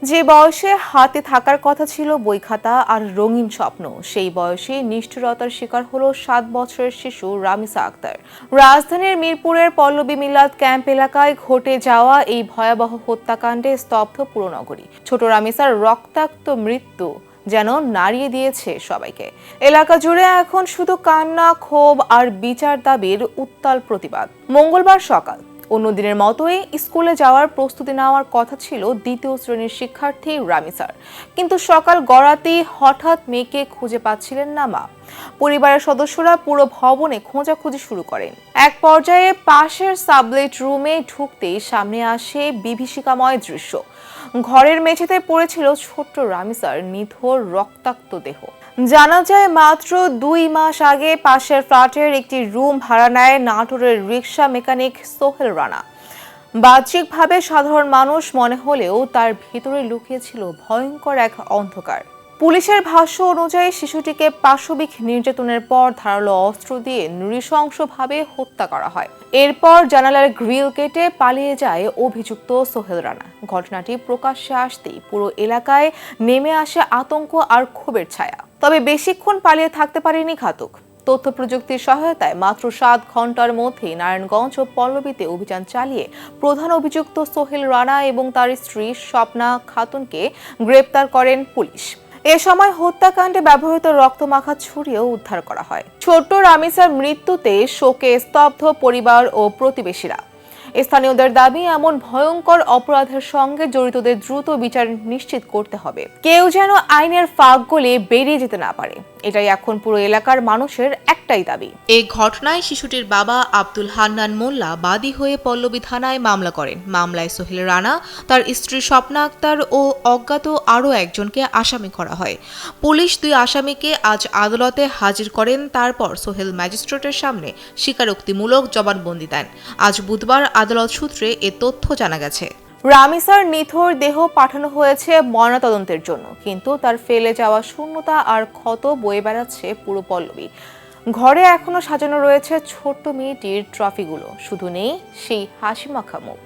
যে বয়সে হাতে থাকার কথা ছিল বই খাতা আর রঙিন স্বপ্ন, সেই বয়সে নিষ্ঠুরতার শিকার হলো 7 বছরের শিশু রামিসা আক্তার। রাজধানীর মিরপুরের পল্লবী মিলাদ ক্যাম্প এলাকায় ঘটে যাওয়া এই ভয়াবহ হত্যাকাণ্ডে স্তব্ধ পুরো নগরী। ছোট রামিসার রক্তাক্ত মৃত্যু যেন নাড়িয়ে দিয়েছে সবাইকে। এলাকা জুড়ে এখন শুধু কান্না, ক্ষোভ আর বিচার দাবির উত্তাল প্রতিবাদ। মঙ্গলবার সকাল অন্যদিনের মতোই স্কুলে যাওয়ার প্রস্তুতি নেওয়ার কথা ছিল দ্বিতীয় শ্রেণীর শিক্ষার্থী রামিসার, কিন্তু সকাল গড়াতেই হঠাৎ মেয়েকে খুঁজে পাচ্ছিলেন না মা। পরিবারের সদস্যরা পুরো ভবনে খোঁজাখুঁজি শুরু করেন। এক পর্যায়ে পাশের সাবলেট রুমে ঢুকতেই সামনে আসে বিভীষিকাময় দৃশ্য। ঘরের মেঝেতে পড়েছিল ছোট্ট রামিসার নিথর রক্তাক্ত দেহ। জানা যায় মাত্র 2 মাস আগে পাশের ফ্ল্যাটের একটি রুম ভাড়া নেয় নাটোরের রিকশা মেকানিক সোহেল রানা। বাহ্যিকভাবে সাধারণ মানুষ মনে হলেও তার ভিতরে লুকিয়েছিল ভয়ঙ্কর এক অন্ধকার। পুলিশের ভাষ্য অনুযায়ী শিশুটিকে পাশবিক নির্যাতনের পর ধারালো অস্ত্র দিয়ে নৃশংসভাবে হত্যা করা হয়। এরপর জানালার গ্রিল কেটে পালিয়ে যায় অভিযুক্ত সোহেল রানা। ঘটনাটি প্রকাশ্যে আসতেই পুরো এলাকায় নেমে আসে আতঙ্ক আর ক্ষোভের ছায়া। তবে বেশিক্ষণ পালিয়ে থাকতে পারেনি ঘাতক। তথ্য প্রযুক্তির সহায়তায় মাত্র 7 ঘন্টার মধ্যে নারায়ণগঞ্জ ও পল্লবীতে অভিযান চালিয়ে প্রধান অভিযুক্ত সোহেল রানা এবং তার স্ত্রী স্বপ্না খাতুনকে গ্রেপ্তার করেন পুলিশ। এ সময় হত্যাকাণ্ডে ব্যবহৃত রক্তমাখা ছুরিও উদ্ধার করা হয়। ছোট্ট রামিসার মৃত্যুতে শোকে স্তব্ধ পরিবার ও প্রতিবেশীরা। স্থানীয়দের দাবি, এমন ভয়ঙ্কর অপরাধের সঙ্গে জড়িতদের দ্রুত বিচার নিশ্চিত করতে হবে। কেউ যেন আইনের ফাঁক গলে বেরিয়ে যেতে না পারে, এটাই এখন পুরো এলাকার মানুষের একটাই দাবি। এই ঘটনায় শিশুটির বাবা আব্দুল হান্নান মোল্লা বাদী হয়ে পল্লবী থানায় মামলা করেন। মামলায় সোহেল রানা, তার স্ত্রী স্বপ্না আক্তার ও অজ্ঞাত আরও একজনকে আসামি করা হয়। পুলিশ 2 আসামিকে আজ আদালতে হাজির করেন। তারপর সোহেল ম্যাজিস্ট্রেটের সামনে স্বীকারোক্তিমূলক জবানবন্দি দেন। আজ বুধবার আদালত সূত্রে এ তথ্য জানা গেছে। রামিসার নিথর দেহ পাঠানো হয়েছে ময়নাতদন্তের জন্য, কিন্তু তার ফেলে যাওয়া শূন্যতা আর ক্ষত বয়ে বেড়াচ্ছে পুরো পল্লবী। ঘরে এখনো সাজানো রয়েছে ছোট্ট মেয়েটির ট্রফিগুলো, শুধু নেই সেই হাসিমাখা মুখ।